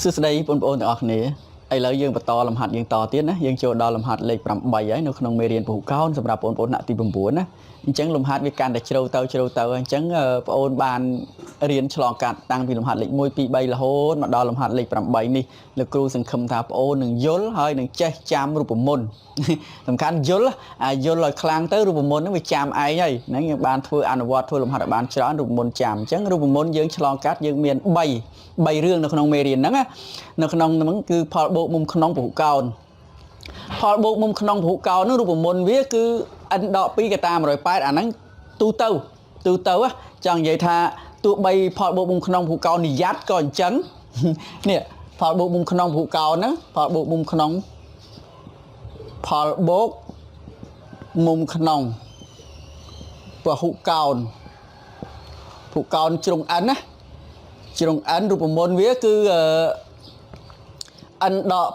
សួស្តីបងប្អូនទាំងអស់គ្នាឥឡូវយើងបន្តលំហាត់យើងតទៀតណាយើងចូលដល់លំហាត់លេខ8ហើយនៅក្នុងមេរៀនពហុកោណសម្រាប់បងប្អូនថ្នាក់ទី9ណាអញ្ចឹងលំហាត់វាកាន់តែជ្រៅទៅអញ្ចឹងបងប្អូនបានរៀនឆ្លងកាត់តាំងពីលំហាត់លេខ1 2 3រហូតមកដល់លំហាត់លេខ8នេះលោកគ្រូសង្ឃឹមថាបងប្អូននឹងយល់ហើយនឹងចេះចាំរូបមន្តសំខាន់យល់ឲ្យខ្លាំងទៅរូបមន្តហ្នឹងវាចាំឯងហើយហ្នឹងយើងបានធ្វើអនុវត្តធ្វើលំហាត់ឲ្យបានច្រើនរូបមន្តចាំអញ្ចឹងរូបមន្តយើងឆ្លងកាត់យើងមាន3រឿងនៅក្នុងមេរៀនហ្នឹងណានៅក្នុងហ្នឹងគឺផលបូកមុំក្នុងពហុកោណផលបូកមុំក្នុងពហុកោណនោះរូបមន្តវាគឺ n ដក2កតា180អាហ្នឹងទូទៅចង់និយាយថាទោះបីផលបូកមុំក្នុងពហុកោណនិយ័តក៏អញ្ចឹងនេះផលបូកមុំក្នុងពហុកោណហ្នឹងផលបូកមុំក្នុងពហុកោណជ្រុង n ណាជ្រុង n រូបមន្តវាគឺ n ដក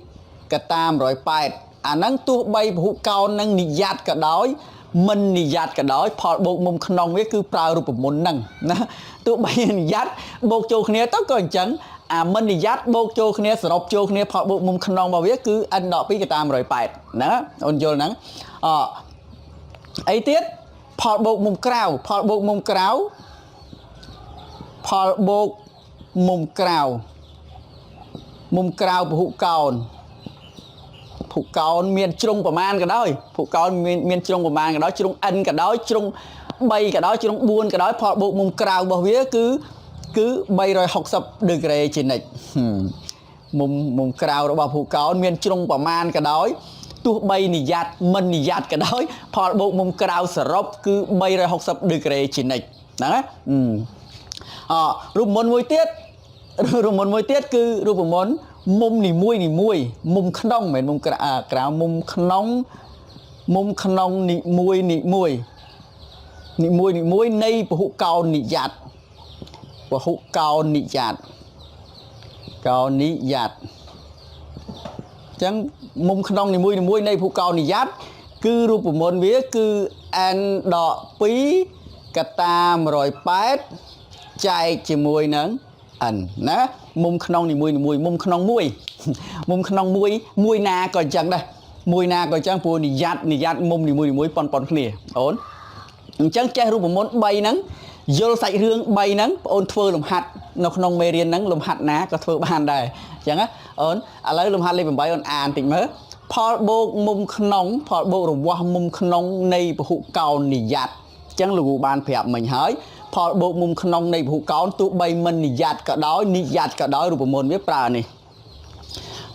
2កតា180អាហ្នឹងទោះបីពហុកោណនឹងនិយ័តក៏ដោយមិននិយ័តក៏ដោយផលបូកមុំក្នុងវាគឺប្រើរូបមន្តហ្នឹងណាទោះបីនិយ័តបូកចូលគ្នាទៅក៏អញ្ចឹងអាមិននិយ័តបូកចូលគ្នាសរុបចូលគ្នាផលបូកមុំក្នុងរបស់វាគឺ n ដក2កតា180ណាអូនយល់ហ្នឹងអីទៀតផលបូកមុំក្រៅពហុកោណមានជ្រុងប្រមាណក៏ដោយពហុកោណមានជ្រុងប្រមាណក៏ដោយជ្រុង n ក៏ដោយជ្រុង3ក៏ដោយជ្រុង4ក៏ដោយផលបូកមុំក្រៅរបស់វាគឺ360ដឺក្រេជានិច្ចមុំក្រៅរបស់ពហុកោណមានជ្រុងប្រមាណក៏ដោយទោះបីនិយ័តមិននិយ័តក៏ដោយផលបូកមុំក្រៅសរុបគឺ360ដឺក្រេជានិច្ចហ្នឹងណារូបមន្តមួយទៀតគឺរូបមន្តមុំនីមួយមុំក្នុងមិនមែនមុំក្រៅមុំក្នុងនីមួយនៃពហុកោណនិយ័តអញ្ចឹងមុំក្នុងនីមួយនៃពហុកោណនិយ័តគឺរូបមន្តវាគឺ n ដក2កតា180ចែកជាមួយនឹង n ណាមុំក្នុងនីមួយមុំក្នុងមួយណាក៏អញ្ចឹងដែរមួយណាក៏អញ្ចឹងព្រោះនិយ័តមុំនីមួយប៉ុនគ្នាអូនអញ្ចឹងចេះរូបមន្ត3ហ្នឹងយល់សាច់រឿង3ហ្នឹងបងអូនធ្វើលំហាត់នៅក្នុងមេរៀនហ្នឹងលំហាត់ណាក៏ធ្វើបានដែរអញ្ចឹងណាអូនឥឡូវលំហាត់លេខ8អូនអានតិចមើលផលបូកមុំក្នុងផលបូករង្វាស់មុំក្នុងនៃពហុកោណនិយ័តអញ្ចឹងលោកគ្រូបានប្រាប់មិញហើយផលបូកមុំក្នុងនៃពហុកោណទោះបីមិននិយ័តក៏ដោយរូបមន្តវាប្រើនេះ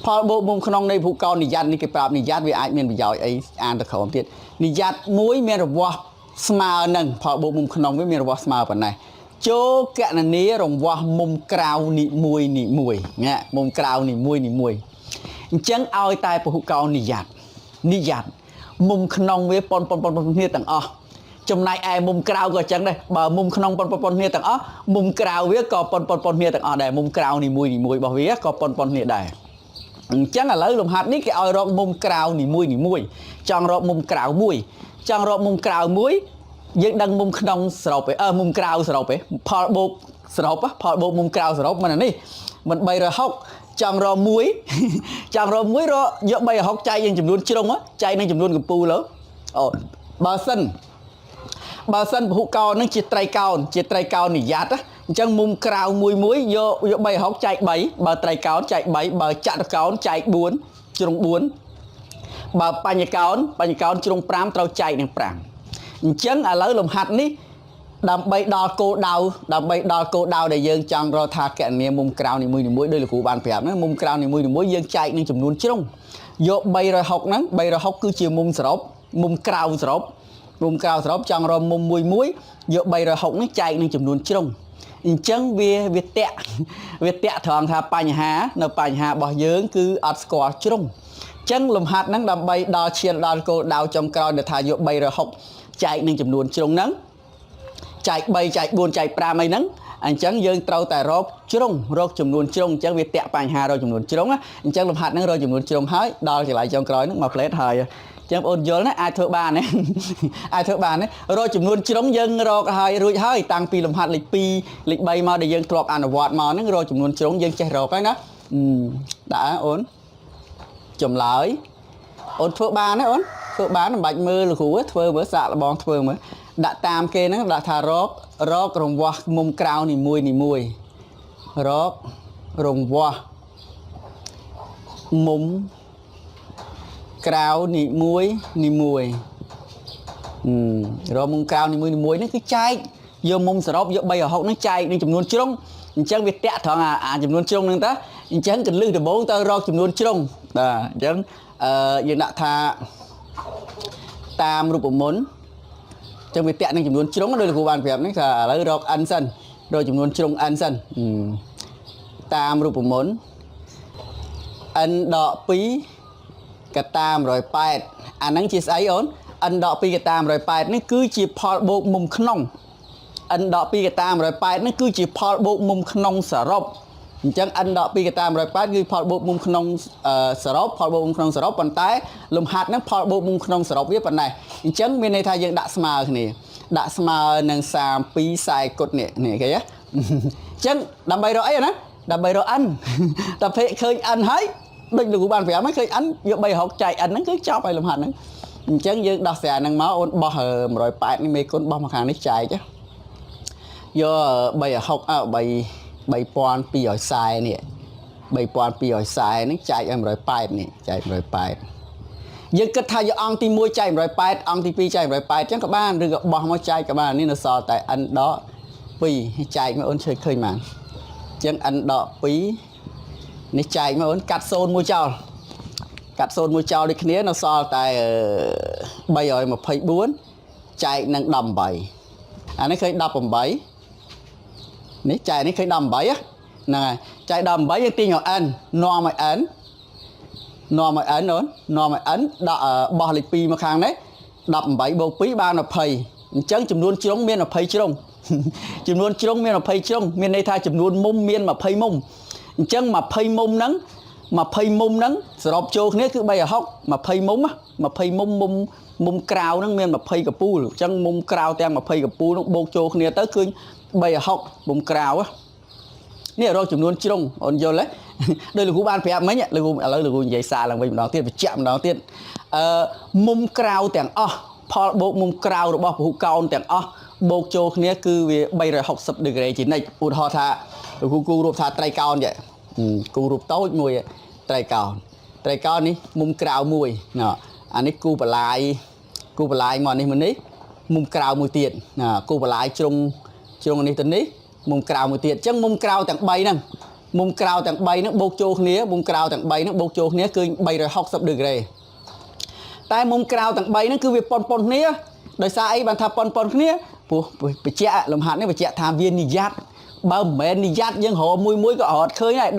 ផលបូកមុំក្នុងនៃពហុកោណនិយ័តនេះគេប្រាប់និយ័តវាអាចមានប្រយោជន៍អីអានទៅក្រោមទៀតនិយ័តមួយមានរង្វាស់ស្មើនឹងផលបូកមុំក្នុងវាមានរង្វាស់ស្មើប៉ុណ្ណេះចូលកណនារង្វាស់មុំក្រៅនីមួយណាមុំក្រៅនីមួយអញ្ចឹងឲ្យតែពហុកោណនិយ័តមុំក្នុងវាប៉ុនគ្នាទាំងអស់ចំណែកឯមុំក្រៅក៏អញ្ចឹងដែរបើមុំក្នុងប៉ុនគ្នាទាំងអស់មុំក្រៅវាក៏ប៉ុនគ្នាទាំងអស់ដែរមុំក្រៅនីមួយរបស់វាក៏ប៉ុនគ្នាដែរអញ្ចឹងឥឡូវលំហាត់នេះគេឲ្យរកមុំក្រៅនីមួយចង់រកមុំក្រៅមួយយើងដឹងមុំក្នុងសរុបឯមុំក្រៅសរុបឯផលបូកសរុបផលបូកមុំក្រៅសរុបមិននេះមិន360ចង់រកមួយរកយក360ចែកនឹងចំនួនជ្រុងចែកនឹងចំនួនកំពូលអូបើសិនពហុកោណនឹងជាត្រីកោណនិយ័តអញ្ចឹងមុំក្រៅមួយយក360ចែក3បើត្រីកោណចែក3បើចតុកោណចែក4ជ្រុង4បើបញ្ញកោណជ្រុង5ត្រូវចែកនឹង5អញ្ចឹងឥឡូវលំហាត់នេះដើម្បីដល់គោលដៅដែលយើងចង់រកថាកណនាមុំក្រៅនីមួយដោយលោកគ្រូបានប្រាប់ណាមុំក្រៅនីមួយយើងចែកនឹងចំនួនជ្រុងយក360ហ្នឹង360គឺជាមុំសរុបមុំក្រៅសរុបចង់រកមុំមួយយក360នេះចែកនឹងចំនួនជ្រុងអញ្ចឹងវាតាក់ត្រង់ថាបញ្ហារបស់យើងគឺអត់ស្គាល់ជ្រុងអញ្ចឹងលំហាត់ហ្នឹងដើម្បីដល់ឈានដល់គោលដៅចុងក្រោយដែលថាយក360ចែកនឹងចំនួនជ្រុងហ្នឹងចែក3ចែក4ចែក5អីហ្នឹងអញ្ចឹងយើងត្រូវតែរកចំនួនជ្រុងអញ្ចឹងវាតាក់បញ្ហារកចំនួនជ្រុងអញ្ចឹងលំហាត់ហ្នឹងរកចំនួនជ្រុងហើយដល់កន្លែងចុងក្រោយហ្នឹងមកផ្លេតហើយ ចឹងបងយល់ណាអាចធ្វើបានណាអាចធ្វើបានណារកចំនួនជ្រុងយើងរកឲ្យរួចហើយតាំងពីលំហាត់លេខ2លេខ3មកដែលយើងធ្លាប់អនុវត្តមកហ្នឹងរកចំនួនជ្រុងយើងចេះរកហើយណាដាក់អូនចម្លើយអូនធ្វើបានណាអូនធ្វើបានមិនបាច់មើលលោកគ្រូធ្វើមើលសាកល្បងធ្វើមើលដាក់តាមគេហ្នឹងដាក់ថារករង្វាស់មុំក្រៅនីមួយរករង្វាស់មុំក្រៅនីមួយរកមុំក្រៅនីមួយនេះគឺចែកយកមុំសរុបយក360ហ្នឹងចែកនឹងចំនួនជ្រុងអញ្ចឹងវាតាក់ត្រង់អាចំនួនជ្រុងហ្នឹងតាអញ្ចឹងកលឹះដំបូងទៅរកចំនួនជ្រុងបាទអញ្ចឹងយើងដាក់ថាតាមរូបមន្តអញ្ចឹងវាតាក់នឹងចំនួនជ្រុងដោយលោកគ្រូបានប្រាប់នេះថាឥឡូវរក n សិនរកចំនួនជ្រុង n សិនតាមរូបមន្ត n ដក2កតា180អាហ្នឹងជាស្អីអូន n ដក2កតា180នេះគឺជាផលបូកមុំក្នុង n ដក2កតា180នេះគឺជាផលបូកមុំក្នុងសរុបអញ្ចឹង n ដក2កតា180គឺផលបូកមុំក្នុងសរុបផលបូកមុំក្នុងសរុបប៉ុន្តែលំហាត់ហ្នឹងផលបូកមុំក្នុងសរុបវាប៉ុណ្ណេះអញ្ចឹងមានន័យថាយើងដាក់ស្មើគ្នាដាក់ស្មើនឹង32ខ្សែគុតនេះគេហ៎អញ្ចឹងដើម្បីរកអីណាដើម្បីរក n តែពេលឃើញ n ហើយដូចលោកគ្រូបានប្រាប់ហើយឃើញ n យក360ចែក n ហ្នឹងគឺចប់ហើយលំហាត់ហ្នឹងអញ្ចឹងយើងដោះស្រាយហ្នឹងមកអូនបោះ180នេះមេគុណបោះមកខាងនេះចែកយក360 3240នេះ3240នេះចែកឲ្យ180នេះចែក180យើងគិតថាយកអង្គទី1ចែក180អង្គទី2ចែក180អញ្ចឹងក៏បានឬក៏បោះមកចែកក៏បាននេះនៅសល់តែ n ដក2ចែកមកអូនជួយឃើញបានអញ្ចឹង n ដក2នេះចែកមកអូនកាត់0មួយចោលកាត់0មួយចោលដូចគ្នានៅសល់តែ324ចែកនឹង18អានេះឃើញ18នេះចែកនេះឃើញ18ហ្នឹងហើយចែក18យើងទាញឲ្យ n នាំឲ្យ n អូននាំឲ្យ n ដាក់បោះលេខ2មកខាងនេះ18បូក2បាន20អញ្ចឹងចំនួនជ្រុងមាន20ជ្រុងចំនួនជ្រុងមាន20ជ្រុងមានន័យថាចំនួនមុំមាន20មុំអញ្ចឹង20មុំហ្នឹងសរុបចូលគ្នាគឺ360 20មុំមុំក្រៅហ្នឹងមាន20កពូលអញ្ចឹងមុំក្រៅទាំង20កពូលហ្នឹងបូកចូលគ្នាទៅឃើញ360មុំក្រៅនេះរកចំនួនជ្រុងអូនយល់ទេដោយលោកគ្រូបានប្រាប់មិញលោកគ្រូឥឡូវលោកគ្រូនិយាយសារឡើងវិញម្ដងទៀតបញ្ជាក់ម្ដងទៀតមុំក្រៅទាំងអស់ផលបូកមុំក្រៅរបស់ពហុកោណទាំងអស់បូកចូលគ្នាគឺវា360ដឺក្រេជានិច្ចឧទាហរណ៍ថាលោកគ្រូគូរូបថាត្រីកោណចេះគូរូបតូចមួយត្រីកោណនេះមុំក្រៅមួយអានេះគូបលាយមកនេះមុំក្រៅមួយទៀតគូបលាយជ្រុងនេះទៅនេះមុំក្រៅមួយទៀតអញ្ចឹងមុំក្រៅទាំង3ហ្នឹងបូកចូលគ្នាមុំក្រៅទាំង3ហ្នឹងបូកចូលគ្នាគឺ360ដឺក្រេតែមុំក្រៅទាំង3ហ្នឹងគឺវាប៉ុនគ្នាដោយសារអីបានថាប៉ុនគ្នាព្រោះបញ្ជាក់លំហាត់នេះបញ្ជាក់ថាវានិយ័តបើមិនមែននិយ័តយើងរកមួយក៏អត់ឃើញដែរ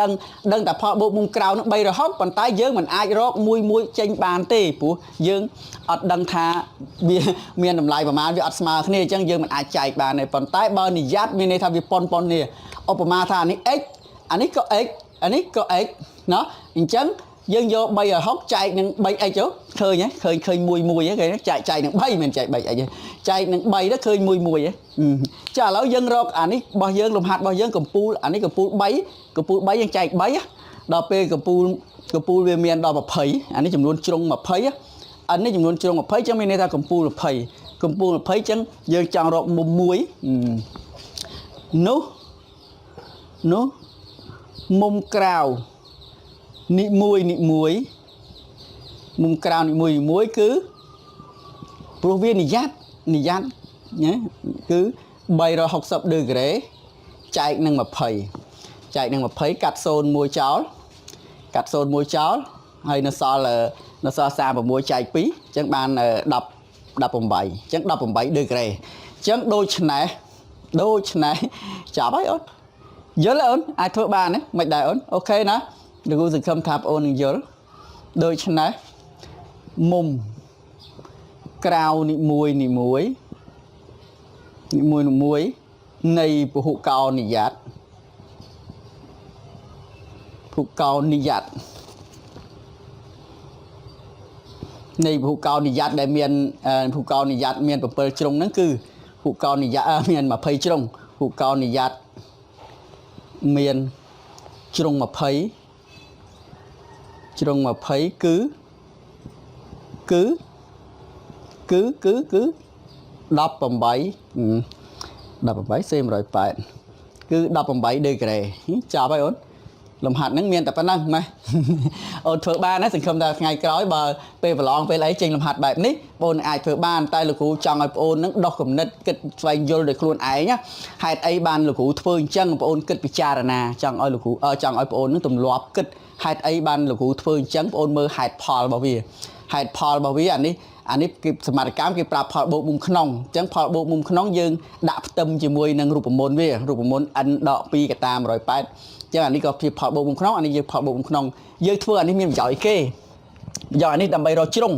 ដឹងតែផលបូកមុំក្រៅហ្នឹង360ប៉ុន្តែយើងមិនអាចរកមួយចេញបានទេព្រោះយើងអត់ដឹងថាវាមានតម្លៃប្រមាណវាអត់ស្មើគ្នាអញ្ចឹងយើងមិនអាចចែកបានទេប៉ុន្តែបើនិយ័តមានន័យថាវាប៉ុនគ្នាឧបមាថាអានេះ x អានេះក៏ x អានេះក៏ x ណោះអញ្ចឹងយើងយក360ចែកនឹង 3x ឃើញឃើញ1គេចែកនឹង3មិនចែក 3x ទេចែកនឹង3ទៅឃើញ1ចាឥឡូវយើងរកអានេះរបស់យើងលំហាត់របស់យើងកំពូលអានេះកំពូល3យើងចែក3ដល់ពេលកំពូលវាមានដល់20អានេះចំនួនជ្រុង20អានេះចំនួនជ្រុង20ចឹងមានន័យថាកំពូល20ចឹងយើងចង់រកមុំមួយនោះមុំក្រៅនីមួយមុំក្រៅនីមួយគឺព្រោះវានិយ័តណាគឺ360ដឺក្រេចែកនឹង20កាត់01ចោលហើយនៅសល់36ចែក2អញ្ចឹងបាន18អញ្ចឹង18ដឺក្រេអញ្ចឹងដូច្នេះចាប់ហើយអូនយល់ទេអូនអាចធ្វើបានទេមិនដែរអូនអូខេណាលោកគ្រូសង្ឃឹមថាបងអូននឹងយល់ដូច្នេះមុំក្រៅនីមួយនៃពហុកោណនិយ័ត នៃភូកោនិយ័តដែលមានភូកោនិយ័តមាន7ជ្រុងហ្នឹងគឺភូកោនិយ័តមាន20ជ្រុងភូកោនិយ័តមានជ្រុង20ជ្រុង20គឺ18សេ108គឺ18ដឺក្រេចាប់ហើយអូនលំហាត់ហ្នឹងមានតែប៉ុណ្ណឹងម៉េះអូនធ្វើបានណាសង្ឃឹមថាថ្ងៃក្រោយបើពេលប្រឡងពេលអីចេញលំហាត់បែបនេះបងអាចធ្វើបានតែលោកគ្រូចង់ឲ្យបងអូនហ្នឹងដោះគំនិតគិតស្វែងយល់ដោយខ្លួនឯងណាហេតុអីបានលោកគ្រូធ្វើអញ្ចឹងបងអូនគិតពិចារណាចង់ឲ្យលោកគ្រូចង់ឲ្យបងអូនហ្នឹងទម្លាប់គិតហេតុអីបានលោកគ្រូធ្វើអញ្ចឹងបងអូនមើលហេតុផលរបស់វាហេតុផលរបស់វាអានេះគេសមត្ថកម្មគេប្រាប់ផលបូកមុំក្នុងអញ្ចឹងផលបូកមុំក្នុងយើងដាក់ផ្ទឹមជាមួយនឹងរូបមន្តវារូបមន្ត n ដក2កតា108ចឹងអានេះក៏ជាផលបូកមុំក្នុងអានេះយើងផលបូកមុំក្នុងយើងធ្វើអានេះមានប្រយោជន៍អីគេប្រយោជន៍អានេះដើម្បីរកជ្រុង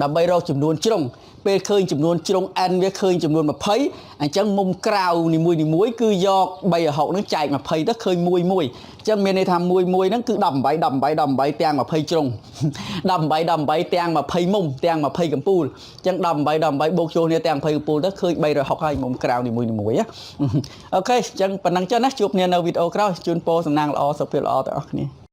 ដើម្បីរកចំនួនជ្រុងពេលឃើញចំនួនជ្រុង n វាឃើញចំនួន20អញ្ចឹងមុំក្រៅនីមួយគឺយក360ហ្នឹងចែក20ទៅឃើញ1អញ្ចឹងមានន័យថា1ហ្នឹងគឺ18ទាំង20ជ្រុង18ទាំង20មុំទាំង20កំពូលអញ្ចឹង18បូកចូលគ្នាទាំង20កំពូលទៅឃើញ360ហើយមុំក្រៅនីមួយណាអូខេអញ្ចឹងប៉ុណ្ណឹងចុះណាជួបគ្នានៅវីដេអូក្រោយជូនពរសំណាងល្អសុខភាពល្អទាំងអស់គ្នា